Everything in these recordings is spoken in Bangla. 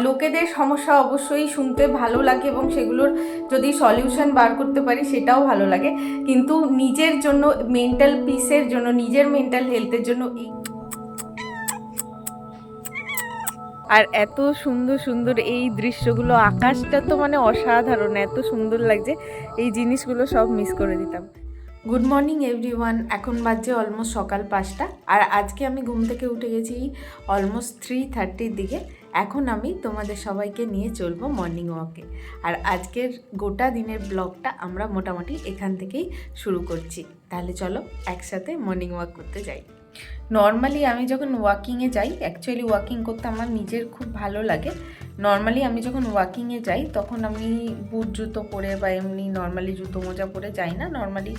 লোকেদের সমস্যা অবশ্যই শুনতে ভালো লাগে এবং সেগুলোর যদি সলিউশন বার করতে পারি সেটাও ভালো লাগে, কিন্তু নিজের জন্য, মেন্টাল পিসের জন্য, নিজের মেন্টাল হেলথের জন্য আর এত সুন্দর সুন্দর এই দৃশ্যগুলো, আকাশটা তো মানে অসাধারণ, এত সুন্দর লাগছে, এই জিনিসগুলো সব মিস করে দিতাম। গুড মর্নিং এভরিওয়ান, এখন বাজছে অলমোস্ট সকাল 5টা, আর আজকে আমি ঘুম থেকে উঠে গেছি অলমোস্ট 3:30-র দিকে। এখন আমি তোমাদের সবাইকে নিয়ে চলবো মর্নিং ওয়াকে, আর আজকের গোটা দিনের ব্লগটা আমরা মোটামুটি এখান থেকেই শুরু করছি। তাহলে চলো একসাথে মর্নিং ওয়াক করতে যাই। নর্মালি আমি যখন ওয়াকিংয়ে যাই, অ্যাকচুয়ালি ওয়াকিং করতে আমার নিজের খুব ভালো লাগে। নর্মালি আমি যখন ওয়াকিংয়ে যাই তখন আমি বুট জুতো পরে বা এমনি নর্মালি জুতো মোজা পরে যাই না, নর্মালি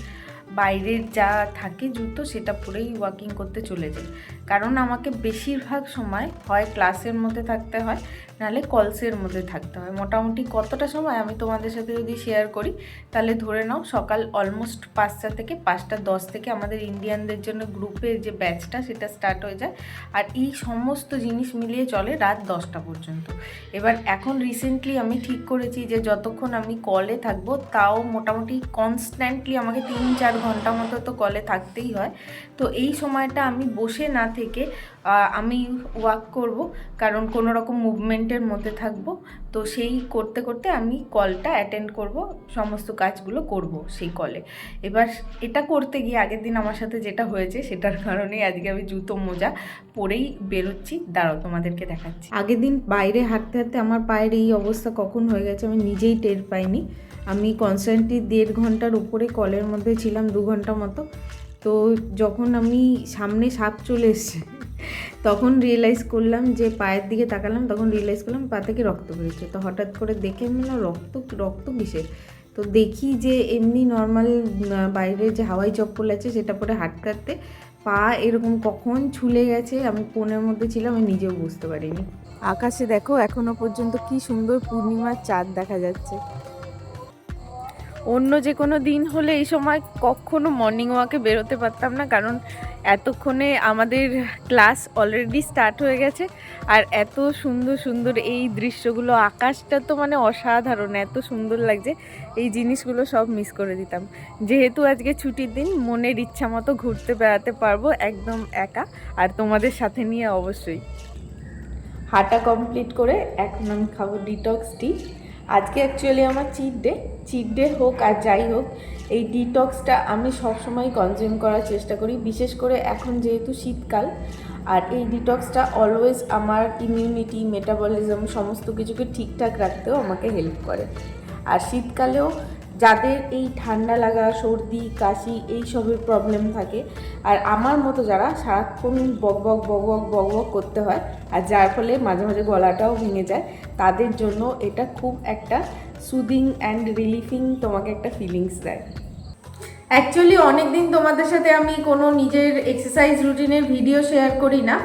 বাইরের যা থাকে জুতো সেটা পরেই ওয়াকিং করতে চলে যাই। কারণ আমাকে বেশিরভাগ সময় হয় ক্লাসের মধ্যে থাকতে হয়, নাহলে কলসের মধ্যে থাকতে হয়। মোটামুটি কতটা সময় আমি তোমাদের সাথে যদি শেয়ার করি তাহলে ধরে নাও সকাল অলমোস্ট 5টা থেকে 5:10 থেকে আমাদের ইন্ডিয়ানদের জন্য গ্রুপের যে ব্যাচটা সেটা স্টার্ট হয়ে যায়, আর এই সমস্ত জিনিস মিলিয়ে চলে রাত 10টা পর্যন্ত। এবার এখন রিসেন্টলি আমি ঠিক করেছি যে যতক্ষণ আমি কলে থাকবো তাও মোটামুটি কনস্ট্যান্টলি আমাকে 3-4 ঘন্টা মতো তো কলে থাকতেই হয়। তো এই সময়টা আমি বসে না থেকে আমি ওয়াক করব, কারণ কোনো রকম মুভমেন্টের মধ্যে থাকব। তো সেই করতে করতে আমি কলটা অ্যাটেন্ড করব, সমস্ত কাজগুলো করব সেই কলে। এবার এটা করতে গিয়ে আগের দিন আমার সাথে যেটা হয়েছে সেটার কারণেই আজকে আমি জুতো মোজা পরেই বেরোচ্ছি। দাঁড়াও তোমাদেরকে দেখাচ্ছি। আগের দিন বাইরে হাঁটতে হাঁটতে আমার পায়ের এই অবস্থা কখন হয়ে গেছে আমি নিজেই টের পাইনি। আমি কনস্ট্যান্টলি 1.5 ঘন্টার উপরে কলের মধ্যে ছিলাম, 2 ঘন্টা মতো। তো যখন আমি সামনে সাপ চলে এসছে তখন রিয়েলাইজ করলাম, যে পায়ের দিকে তাকালাম তখন রিয়েলাইজ করলাম পা থেকে রক্ত বেরোচ্ছে। তো হঠাৎ করে দেখে আমি না রক্ত কিসের, তো দেখি যে এমনি নর্মাল বাইরে যে হাওয়াই চপ্পল আছে সেটা পরে হাঁটতে হাঁটতে পা এরকম কখন ছুলে গেছে, আমি ফোনের মধ্যে ছিলাম, আমি নিজেও বুঝতে পারিনি। আকাশে দেখো এখনো পর্যন্ত কি সুন্দর পূর্ণিমার চাঁদ দেখা যাচ্ছে। অন্য যে কোনো দিন হলে এই সময় কখনো মর্নিং ওয়াকে বেরোতে পারতাম না, কারণ এতক্ষণে আমাদের ক্লাস অলরেডি স্টার্ট হয়ে গেছে। আর এত সুন্দর সুন্দর এই দৃশ্যগুলো, আকাশটা তো মানে অসাধারণ, এত সুন্দর লাগছে, এই জিনিসগুলো সব মিস করে দিতাম। যেহেতু আজকে ছুটির দিন, মনের ইচ্ছা মতো ঘুরতে বেড়াতে পারবো একদম একা, আর তোমাদের সাথে নিয়ে অবশ্যই। হাঁটা কমপ্লিট করে এখন আমি খাবো ডিটক্স টি। আজকে অ্যাকচুয়ালি আমার চিট ডে হোক আর যাই হোক, এই ডিটক্সটা আমি সবসময় কনজিউম করার চেষ্টা করি, বিশেষ করে এখন যেহেতু শীতকাল। আর এই ডিটক্সটা অলওয়েজ আমার ইমিউনিটি, মেটাবলিজম সমস্ত কিছুকে ঠিকঠাক রাখতেও আমাকে হেল্প করে। আর শীতকালেও যাদের এই ঠান্ডা লাগা, সর্দি, কাশি এইসবের প্রবলেম থাকে, আর আমার মতো যারা সারাক্ষণ বক বক করতে হয় আর যার ফলে মাঝে মাঝে গলাটাও ভেঙে যায়, তাদের জন্য এটা খুব একটা সুদিং অ্যান্ড রিলিফিং তোমাকে একটা ফিলিংস দেয়। অ্যাকচুয়ালি অনেক দিন তোমাদের সাথে আমি কোনো নিজের এক্সারসাইজ রুটিনের ভিডিও শেয়ার করি না।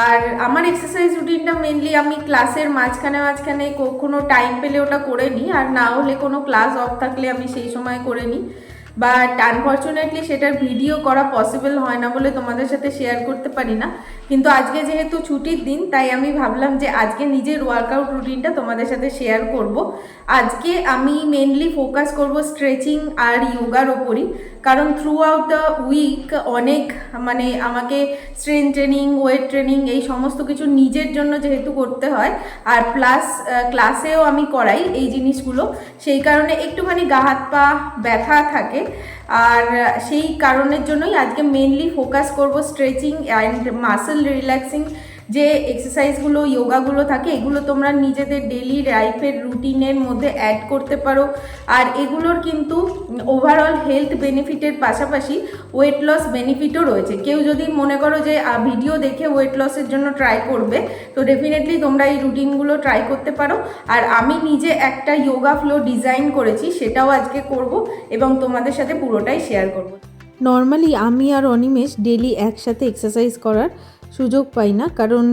আর আমার এক্সারসাইজ রুটিনটা মেনলি আমি ক্লাসের মাঝখানে কখনো টাইম পেলে ওটা করে নিই, আর না হলে কোনো ক্লাস অফ থাকলে আমি সেই সময় করে নিই। বাট আনফর্চুনেটলি সেটার ভিডিও করা পসিবল হয় না বলে তোমাদের সাথে শেয়ার করতে পারি না। কিন্তু আজকে যেহেতু ছুটির দিন, তাই আমি ভাবলাম যে আজকে নিজের ওয়ার্কআউট রুটিনটা তোমাদের সাথে শেয়ার করব। আজকে আমি মেনলি ফোকাস করব স্ট্রেচিং আর ইয়োগার ওপরই, কারণ থ্রু আউট দ্য উইক অনেক মানে আমাকে স্ট্রেংথ ট্রেনিং, ওয়েট ট্রেনিং এই সমস্ত কিছু নিজের জন্য যেহেতু করতে হয়, আর প্লাস ক্লাসেও আমি করাই এই জিনিসগুলো, সেই কারণে একটুখানি গা হাত পা ব্যথা থাকে। আর সেই কারণের জন্যই আজকে মেনলি ফোকাস করব স্ট্রেচিং অ্যান্ড মাসেল রিল্যাক্সিং যে এক্সারসাইজগুলো, যোগাগুলো থাকে, এগুলো তোমরা নিজেদের ডেলি লাইফের রুটিনের মধ্যে অ্যাড করতে পারো। আর এগুলোর কিন্তু ওভারঅল হেলথ বেনিফিটের পাশাপাশি ওয়েট লস বেনিফিটও রয়েছে। কেউ যদি মনে করো যে ভিডিও দেখে ওয়েট লসের জন্য ট্রাই করবে, তো ডেফিনেটলি তোমরা এই রুটিনগুলো ট্রাই করতে পারো। আর আমি নিজে একটা যোগা ফ্লো ডিজাইন করেছি, সেটাও আজকে করব এবং তোমাদের সাথে পুরোটাই শেয়ার করব। নর্মালি আমি আর অনিমেষ ডেলি একসাথে এক্সারসাইজ করার সুযোগ পাই না, কারণ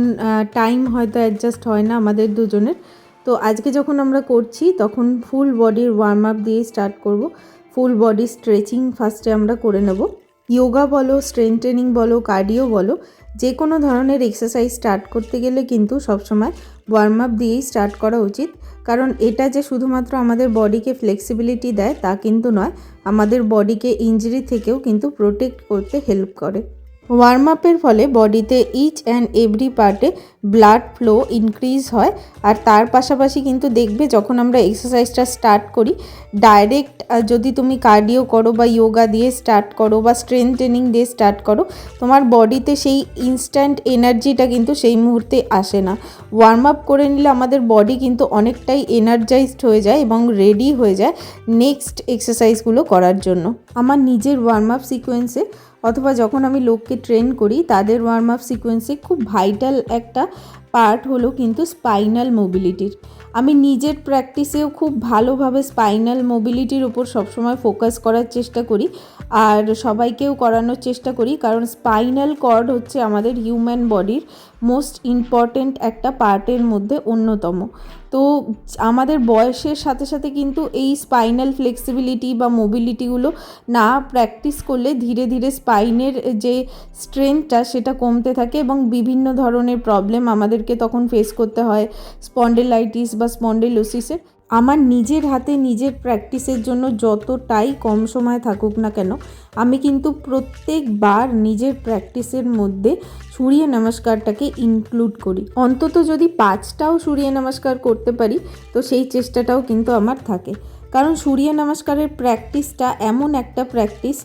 টাইম হয়তো অ্যাডজাস্ট হয় না আমাদের দুজনের। তো আজকে যখন আমরা করছি তখন ফুল বডির ওয়ার্ম আপ দিয়ে স্টার্ট করব। ফুল বডি স্ট্রেচিং ফার্স্টে আমরা করে নেব। যোগা বলো, স্ট্রেংথ ট্রেনিং বলো, কার্ডিও বলো, যে কোনো ধরনের এক্সারসাইজ স্টার্ট করতে গেলে কিন্তু সবসময় ওয়ার্ম আপ দিয়েই স্টার্ট করা উচিত, কারণ এটা যে শুধুমাত্র আমাদের বডিকে ফ্লেক্সিবিলিটি দেয় তা কিন্তু নয়, আমাদের বডিকে ইনজুরি থেকেও কিন্তু প্রোটেক্ট করতে হেল্প করে। ওয়ার্ম আপের ফলে বডিতে ইচ অ্যান্ড এভরি পার্টে ব্লাড ফ্লো ইনক্রিজ হয়। আর তার পাশাপাশি কিন্তু দেখবে যখন আমরা এক্সারসাইজটা স্টার্ট করি, ডাইরেক্ট যদি তুমি কার্ডিও করো বা যোগা দিয়ে স্টার্ট করো বা স্ট্রেংথ ট্রেনিং দিয়ে স্টার্ট করো, তোমার বডিতে সেই ইনস্ট্যান্ট এনার্জিটা কিন্তু সেই মুহূর্তে আসে না। ওয়ার্ম আপ করে নিলে আমাদের বডি কিন্তু অনেকটাই এনার্জাইজড হয়ে যায় এবং রেডি হয়ে যায় নেক্সট এক্সারসাইজগুলো করার জন্য। আমার নিজের ওয়ার্ম আপ সিকোয়েন্সে অথবা যখন আমি লোককে ট্রেন করি তাদের ওয়ার্ম আপ সিকোয়েন্সে খুব ভাইটাল একটা পার্ট হলো কিন্তু স্পাইনাল মোবিলিটির। আমি নিজের প্র্যাকটিসেও খুব ভালোভাবে স্পাইনাল মোবিলিটির উপর সবসময় ফোকাস করার চেষ্টা করি আর সবাইকেও করানোর চেষ্টা করি, কারণ স্পাইনাল কর্ড হচ্ছে আমাদের হিউম্যান বডির মোস্ট ইম্পর্ট্যান্ট একটা পার্টের মধ্যে অন্যতম। তো আমাদের বয়সের সাথে সাথে কিন্তু এই স্পাইনাল ফ্লেক্সিবিলিটি বা মোবিলিটিগুলো না প্র্যাকটিস করলে ধীরে ধীরে স্পাইনের যে স্ট্রেংথটা সেটা কমতে থাকে এবং বিভিন্ন ধরনের প্রবলেম আমাদেরকে তখন ফেস করতে হয়, স্পন্ডিলাইটিস বা স্পন্ডিলোসিসের। আমার নিজের হাতে নিজের প্র্যাকটিসের জন্য যতটাই কম সময় থাকুক না কেন, আমি কিন্তু প্রত্যেকবার নিজের প্র্যাকটিসের মধ্যে সূর্য নমস্কারটাকে ইনক্লুড করি। অন্তত যদি 5টাও সূর্য নমস্কার করতে পারি তো সেই চেষ্টাটাও কিন্তু আমার থাকে, কারণ সূর্য নমস্কারের প্র্যাকটিসটা এমন একটা প্র্যাকটিস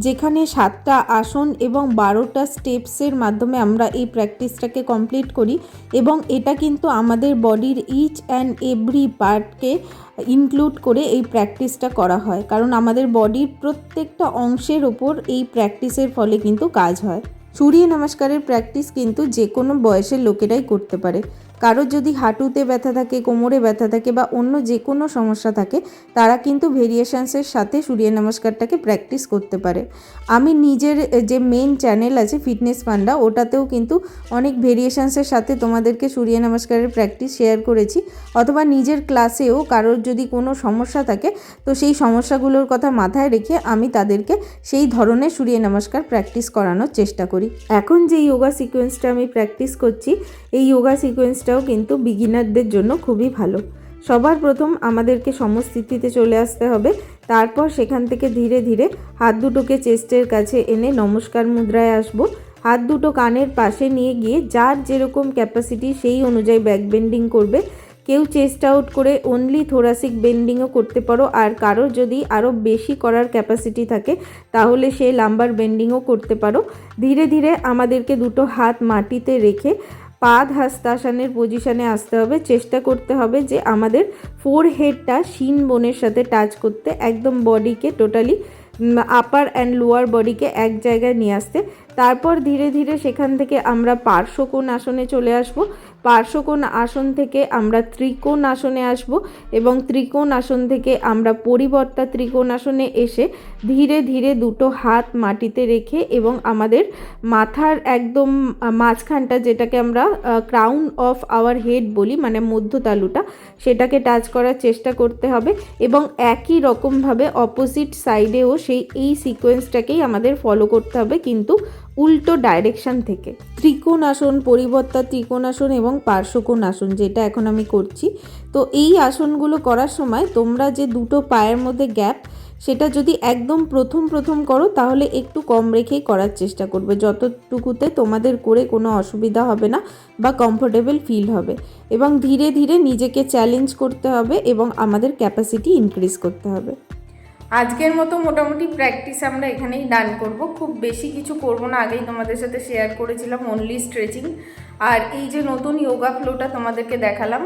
যেখানে 7টা আসন এবং 12টা স্টেপসের মাধ্যমে আমরা এই প্র্যাকটিসটাকে কমপ্লিট করি এবং এটা কিন্তু আমাদের বডির ইচ অ্যান্ড এভরি পার্টকে ইনক্লুড করে এই প্র্যাকটিসটা করা হয়, কারণ আমাদের বডির প্রত্যেকটা অংশের ওপর এই প্র্যাকটিসের ফলে কিন্তু কাজ হয়। সূর্য নমস্কারের প্র্যাকটিস কিন্তু যে কোনো বয়সের লোকেরাই করতে পারে। কারোর যদি হাঁটুতে ব্যথা থাকে, কোমরে ব্যথা থাকে বা অন্য যে কোনো সমস্যা থাকে, তারা কিন্তু ভেরিয়েশনসের সাথে সূর্য নমস্কারটাকে প্র্যাকটিস করতে পারে। আমি নিজের যে মেন চ্যানেল আছে ফিটনেস পান্ডা, ওটাতেও কিন্তু অনেক ভেরিয়েশনসের সাথে তোমাদেরকে সূর্য নমস্কারের প্র্যাকটিস শেয়ার করেছি, অথবা নিজের ক্লাসেও কারোর যদি কোনো সমস্যা থাকে তো সেই সমস্যাগুলোর কথা মাথায় রেখে আমি তাদেরকে সেই ধরনের সূর্য নমস্কার প্র্যাকটিস করানোর চেষ্টা করি। এখন যে যোগা সিকোয়েন্সটা আমি প্র্যাকটিস করছি, এই যোগা সিকোয়েন্সটাও কিন্তু বিগিনারদের জন্য খুবই ভালো। সবার প্রথম আমাদেরকে সমস্থিতিতে চলে আসতে হবে, তারপর সেখান থেকে ধীরে ধীরে হাত দুটোকে চেস্টের কাছে এনে নমস্কার মুদ্রায় আসব। হাত দুটো কানের পাশে নিয়ে গিয়ে যার যেরকম ক্যাপাসিটি সেই অনুযায়ী ব্যাক বেন্ডিং করবে। কেউ চেস্ট আউট করে অনলি থোরাসিক বেন্ডিংও করতে পারো, আর কারোর যদি আরও বেশি করার ক্যাপাসিটি থাকে তাহলে সে লাম্বার বেন্ডিংও করতে পারো। ধীরে ধীরে আমাদেরকে দুটো হাত মাটিতে রেখে পাদ হস্তাসনের পজিশনে আসতে হবে। চেষ্টা করতে হবে যে আমাদের ফোরহেডটা শিন বোনের সাথে টাচ করতে, একদম বডিকে টোটালি আপার অ্যান্ড লোয়ার বডিকে এক জায়গায় নিয়ে আসতে। তারপর ধীরে ধীরে সেখান থেকে আমরা পার্শ্বকোণ আসনে চলে আসব। পার্শ্বকোণ আসন থেকে আমরা ত্রিকোণ আসনে আসব এবং ত্রিকোণ আসন থেকে আমরা পরিবর্তা ত্রিকোণ আসনে এসে ধীরে ধীরে দুটো হাত মাটিতে রেখে এবং আমাদের মাথার একদম মাঝখানটা, যেটাকে আমরা ক্রাউন অফ আওয়ার হেড বলি, মানে মধ্যতালুটা, সেটাকে টাচ করার চেষ্টা করতে হবে এবং একই রকমভাবে অপোজিট সাইডেও এই সিকোয়েন্সটাকেই আমাদের ফলো করতে হবে, কিন্তু উল্টো ডাইরেকশন থেকে। ত্রিকোণ আসন, পরিবর্তা ত্রিকোণ আসন এবং পার্শ্বকোণ আসন, যেটা এখন আমি করছি। তো এই আসনগুলো করার সময় তোমরা যে দুটো পায়ের মধ্যে গ্যাপ, সেটা যদি একদম প্রথম করো তাহলে একটু কম রেখেই করার চেষ্টা করবে, যতটুকুতে তোমাদের করে কোনো অসুবিধা হবে না বা কমফোর্টেবল ফিল হবে। এবং ধীরে ধীরে নিজেকে চ্যালেঞ্জ করতে হবে এবং আমাদের ক্যাপাসিটি ইনক্রিজ করতে হবে। আজকের মতো মোটামুটি প্র্যাকটিস আমরা এখানেই ডান করব। খুব বেশি কিছু করব না, আগেই তোমাদের সাথে শেয়ার করেছিলাম অনলি স্ট্রেচিং। আর এই যে নতুন যোগা ফ্লোটা তোমাদেরকে দেখালাম,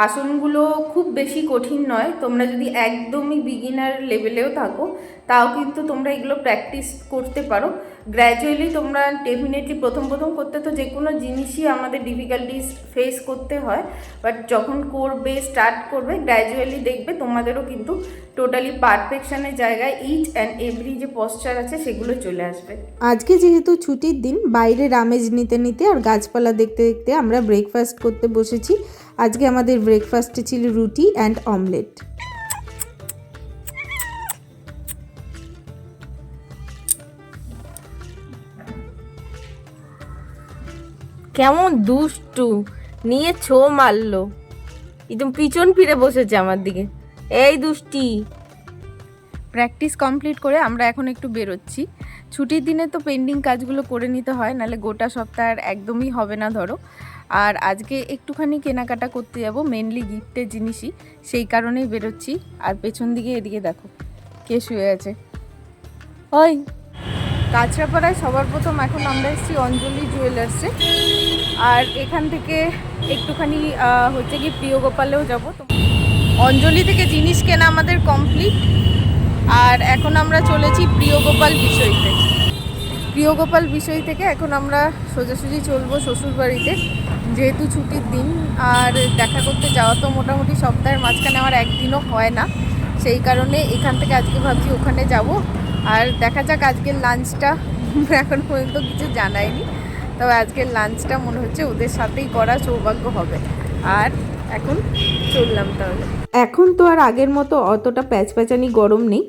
আসনগুলো খুব বেশি কঠিন নয়। তোমরা যদি একদমই বিগিনার লেভেলেও থাকো তাও কিন্তু তোমরা এগুলো প্র্যাকটিস করতে পারো। গ্র্যাজুয়ালি তোমরা ডেফিনেটলি প্রথম করতে তো যে কোনো জিনিসই আমাদের ডিফিকাল্টিস ফেস করতে হয়, বাট যখন করবে, স্টার্ট করবে, গ্র্যাজুয়ালি দেখবে তোমাদেরও কিন্তু টোটালি পারফেকশনের জায়গায় ইচ অ্যান্ড এভরি যে পশ্চার আছে সেগুলো চলে আসবে। আজকে যেহেতু ছুটির দিন, বাইরের আমেজ নিতে নিতে আর গাছপালা দেখতে দেখতে আমরা ব্রেকফাস্ট করতে বসেছি। আজকে আমাদের ব্রেকফাস্টে ছিল রুটি অ্যান্ড অমলেট। কেমন দুষ্টু, নিয়ে ছো মারলো, একদম পিছন ফিরে বসেছে আমার দিকে। এই দুষ্টি। প্র্যাকটিস কমপ্লিট করে আমরা এখন একটু বেরোচ্ছি। ছুটির দিনে তো পেন্ডিং কাজগুলো করে নিতে হয়, নাহলে গোটা সপ্তাহ আর একদমই হবে না ধরো। আর আজকে একটুখানি কেনাকাটা করতে যাব, মেনলি গিফটের জিনিসই, সেই কারণেই বেরোচ্ছি। আর পেছন দিকে এদিকে দেখো কে শুয়ে আছে। ওই কাঁচরাপাড়ায় সবার প্রথম এখন আমরা এসেছি অঞ্জলি জুয়েলার্সে। আর এখান থেকে একটুখানি হচ্ছে কি প্রিয় গোপালেও যাবো। তো অঞ্জলি থেকে জিনিস কেনা আমাদের কমপ্লিট। আর এখন আমরা চলেছি প্রিয় গোপাল বিষয়তে। প্রিয় গোপাল বিষয় থেকে এখন আমরা সোজাসুজি চলবো শ্বশুরবাড়িতে, যেহেতু ছুটির দিন। আর দেখা করতে যাওয়া তো মোটামুটি সপ্তাহের মাঝখানে আমার একদিনও হয় না, সেই কারণে এখান থেকে আজকে ভাবছি ওখানে যাব। আর দেখা যাক আজকের লাঞ্চটা এখন পর্যন্ত কিছু জানায়নি, তবে আজকের লাঞ্চটা মনে হচ্ছে ওদের সাথেই করা সৌভাগ্য হবে। আর এখন চললাম তাহলে। এখন তো আর আগের মতো অতটা প্যাচপ্যাচানি গরম নেই,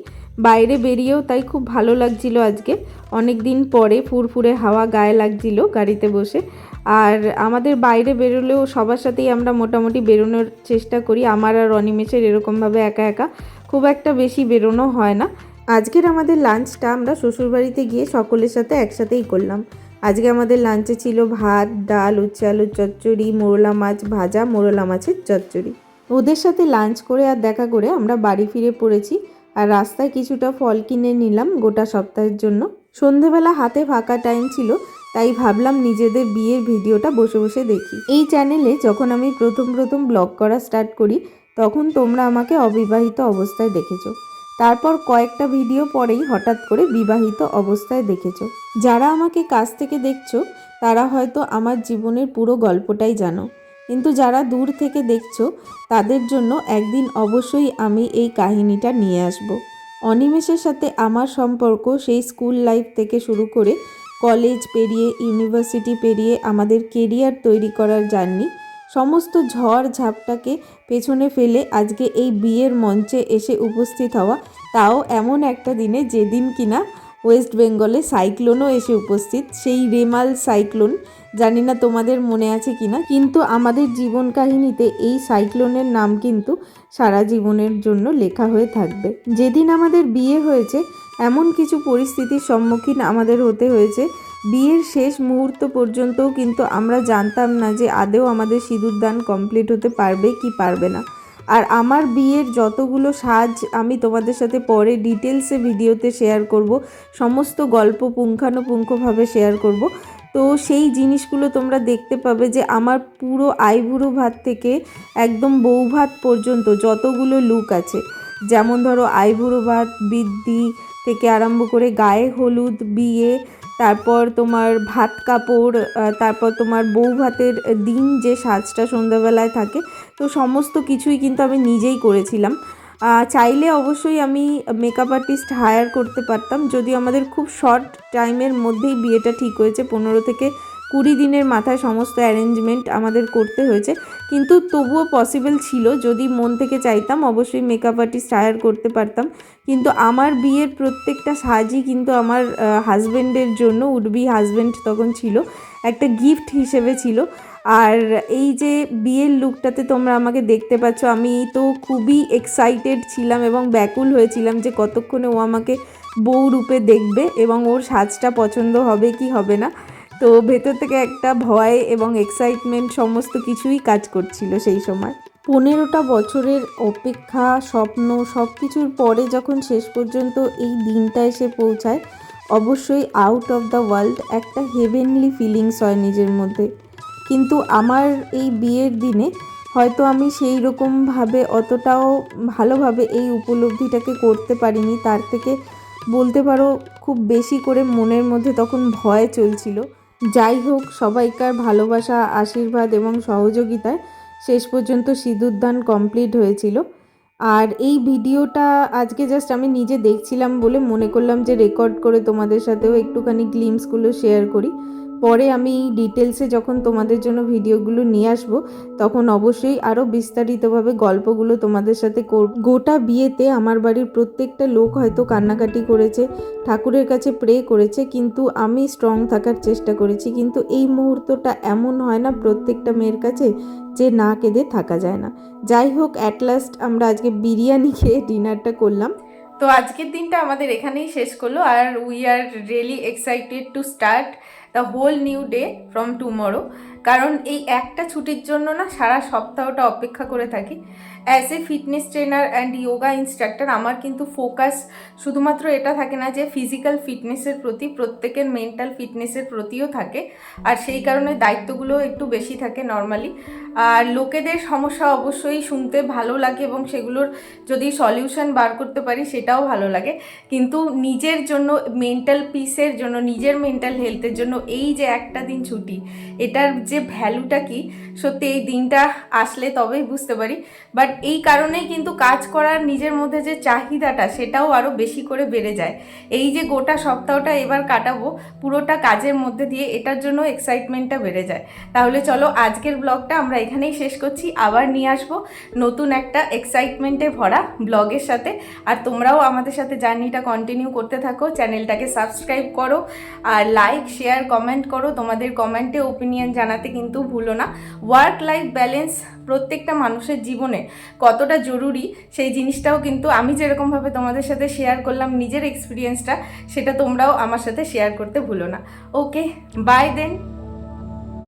বাইরে বেরিয়েও তাই খুব ভালো লাগছিল আজকে। অনেক দিন পরে ফুরফুরে হাওয়া গায়ে লাগছিল গাড়িতে বসে। আর আমাদের বাইরে বেরোলেও সবার সাথেই আমরা মোটামুটি বেরোনোর চেষ্টা করি। আমার আর অনিমেষের এরকমভাবে একা একা খুব একটা বেশি বেরোনো হয় না। আজকের আমাদের লাঞ্চটা আমরা শ্বশুরবাড়িতে গিয়ে সকলের সাথে একসাথেই করলাম। আজকে আমাদের লাঞ্চে ছিল ভাত, ডাল, উচ্ছে আলুর চচ্চড়ি, মোরলা মাছ ভাজা, মোরলা মাছের চচ্চড়ি। ওদের সাথে লাঞ্চ করে আর দেখা করে আমরা বাড়ি ফিরে পড়েছি। আর রাস্তায় কিছুটা ফল কিনে নিলাম গোটা সপ্তাহের জন্য। সন্ধেবেলা হাতে ফাঁকা টাইম ছিল, তাই ভাবলাম নিজেদের বিয়ের ভিডিওটা বসে বসে দেখি। এই চ্যানেলে যখন আমি প্রথম ব্লগ করা স্টার্ট করি, তখন তোমরা আমাকে অবিবাহিত অবস্থায় দেখেছো। তারপর কয়েকটা ভিডিও পরেই হঠাৎ করে বিবাহিত অবস্থায় দেখেছো। যারা আমাকে কাছ থেকে দেখছো তারা হয়তো আমার জীবনের পুরো গল্পটাই জানো, কিন্তু যারা দূর থেকে দেখছো তাদের জন্য একদিন অবশ্যই আমি এই কাহিনীটা নিয়ে আসব। অনিমেষের সাথে আমার সম্পর্ক সেই স্কুল লাইফ থেকে শুরু করে কলেজ পেরিয়ে, ইউনিভার্সিটি পেরিয়ে আমাদের কেরিয়ার তৈরি করার জার্নি, সমস্ত ঝড় ঝাপটাকে পেছনে ফেলে আজকে এই বিয়ের মঞ্চে এসে উপস্থিত হওয়া, তাও এমন একটা দিনে যেদিন কিনা ওয়েস্ট বেঙ্গলে সাইক্লোনও এসে উপস্থিত। সেই রেমাল সাইক্লোন, জানি না তোমাদের মনে আছে কিনা, কিন্তু আমাদের জীবন কাহিনীতে এই সাইক্লোনের নাম কিন্তু সারা জীবনের জন্য লেখা হয়ে থাকবে। যেদিন আমাদের বিয়ে হয়েছে এমন কিছু পরিস্থিতির সম্মুখীন আমাদের হতে হয়েছে, বিয়ের শেষ মুহূর্ত পর্যন্তও কিন্তু আমরা জানতাম না যে আদৌ আমাদের সিঁদুরদান কমপ্লিট হতে পারবে কি পারবে না। আর আমার বিয়ের যতগুলো সাজ আমি তোমাদের সাথে পরে ডিটেলসে ভিডিওতে শেয়ার করব, সমস্ত গল্প পুঙ্খানুপুঙ্খভাবে শেয়ার করব। তো সেই জিনিসগুলো তোমরা দেখতে পাবে যে আমার পুরো আইবুড়ো ভাত থেকে একদম বউ ভাত পর্যন্ত যতগুলো লুক আছে, যেমন ধরো আইবুড়ো ভাত, বৃদ্ধি থেকে আরম্ভ করে গায়ে হলুদ, বিয়ে, তারপর তোমার ভাত কাপড়, তারপর তোমার বউ ভাতের দিন যে সাজটা সন্ধ্যাবেলায় থাকে, তো সমস্ত কিছুই কিন্তু আমি নিজেই করেছিলাম। চাইলে অবশ্যই আমি মেকআপ আর্টিস্ট হায়ার করতে পারতাম, যদিও আমাদের খুব শর্ট টাইমের মধ্যেই বিয়েটা ঠিক হয়েছে, 15 থেকে 20 দিনের মাথায় সমস্ত অ্যারেঞ্জমেন্ট আমাদের করতে হয়েছে। কিন্তু তবুও পসিবল ছিল, যদি মন থেকে চাইতাম অবশ্যই মেকআপ আর্টিস্ট হায়ার করতে পারতাম। কিন্তু আমার বিয়ের প্রত্যেকটা সাজই কিন্তু আমার হাজব্যান্ডের জন্য, উডবি হাজব্যান্ড তখন ছিল, একটা গিফট হিসেবে ছিল। আর এই যে বিয়ের লুকটাতে তোমরা আমাকে দেখতে পাচ্ছ, আমি তো খুবই এক্সাইটেড ছিলাম এবং ব্যাকুল হয়েছিলাম যে কতক্ষণে ও আমাকে বউ রূপে দেখবে এবং ওর সাজটা পছন্দ হবে কি হবে না। তো ভেতর থেকে একটা ভয় এবং এক্সাইটমেন্ট সমস্ত কিছুই কাজ করছিল সেই সময়। 15টা বছরের অপেক্ষা, স্বপ্ন, সব কিছুর পরে যখন শেষ পর্যন্ত এই দিনটা এসে পৌঁছায়, অবশ্যই আউট অফ দ্য ওয়ার্ল্ড একটা হেভেনলি ফিলিংস হয় নিজের মধ্যে। কিন্তু আমার এই বিয়ের দিনে হয়তো আমি সেই রকমভাবে অতটাও ভালোভাবে এই উপলব্ধিটাকে করতে পারিনি, তার থেকে বলতে পারো খুব বেশি করে মনের মধ্যে তখন ভয় চলছিল। যাই হোক, সবাইকার ভালোবাসা, আশীর্বাদ এবং সহযোগিতায় শেষ পর্যন্ত সিঁদুরদান কমপ্লিট হয়েছিল। আর এই ভিডিওটা আজকে জাস্ট আমি নিজে দেখছিলাম বলে মনে করলাম যে রেকর্ড করে তোমাদের সাথেও একটুখানি গ্লিমসগুলো শেয়ার করি। পরে আমি ডিটেলসে যখন তোমাদের জন্য ভিডিওগুলো নিয়ে আসবো তখন অবশ্যই আরও বিস্তারিতভাবে গল্পগুলো তোমাদের সাথে করব। গোটা বিয়েতে আমার বাড়ির প্রত্যেকটা লোক হয়তো কান্নাকাটি করেছে, ঠাকুরের কাছে প্রে করেছে, কিন্তু আমি স্ট্রং থাকার চেষ্টা করেছি। কিন্তু এই মুহূর্তটা এমন হয় না প্রত্যেকটা মেয়ের কাছে যে না কেঁদে থাকা যায় না। যাই হোক, অ্যাট লাস্ট আমরা আজকে বিরিয়ানি খেয়ে ডিনারটা করলাম। তো আজকের দিনটা আমাদের এখানেই শেষ করলো, আর we are really excited to start the whole new day from tomorrow. কারণ এই একটা ছুটির জন্য না সারা সপ্তাহটা অপেক্ষা করে থাকি। As a fitness trainer and yoga instructor আমার কিন্তু ফোকাস শুধুমাত্র এটা থাকে না যে ফিজিক্যাল ফিটনেসের প্রতি, প্রত্যেকের মেন্টাল ফিটনেসের প্রতিও থাকে। আর সেই কারণে দায়িত্বগুলো একটু বেশি থাকে নর্মালি। আর লোকেদের সমস্যা অবশ্যই শুনতে ভালো লাগে এবং সেগুলোর যদি সলিউশন বার করতে পারি সেটাও ভালো লাগে। কিন্তু নিজের জন্য, মেন্টাল পিসের জন্য, নিজের মেন্টাল হেলথের জন্য এই যে একটা দিন ছুটি, এটার যে ভ্যালুটা কি সত্যি এই দিনটা আসলে তবেই বুঝতে পারি। বাট এই কারণেই কিন্তু কাজ করার নিজের মধ্যে যে চাহিদাটা সেটাও আরও বেশি করে বেড়ে যায়। এই যে গোটা সপ্তাহটা এবার কাটাবো পুরোটা কাজের মধ্যে দিয়ে, এটার জন্য এক্সাইটমেন্টটা বেড়ে যায়। তাহলে চলো আজকের ব্লগটা আমরা এখানেই শেষ করছি। আবার নিয়ে আসবো নতুন একটা এক্সাইটমেন্টে ভরা ব্লগের সাথে। আর তোমরাও আমাদের সাথে জার্নিটা কন্টিনিউ করতে থাকো, চ্যানেলটাকে সাবস্ক্রাইব করো আর লাইক, শেয়ার, কমেন্ট করো। তোমাদের কমেন্টে ওপিনিয়ন জানাতে কিন্তু ভুলো না। ওয়ার্ক লাইফ ব্যালেন্স প্রত্যেকটা মানুষের জীবনে কতটা জরুরি সেই জিনিসটাও কিন্তু আমি যেরকমভাবে তোমাদের সাথে শেয়ার করলাম নিজের এক্সপিরিয়েন্সটা, সেটা তোমরাও আমার সাথে শেয়ার করতে ভুলো না। ওকে, বাই দেন।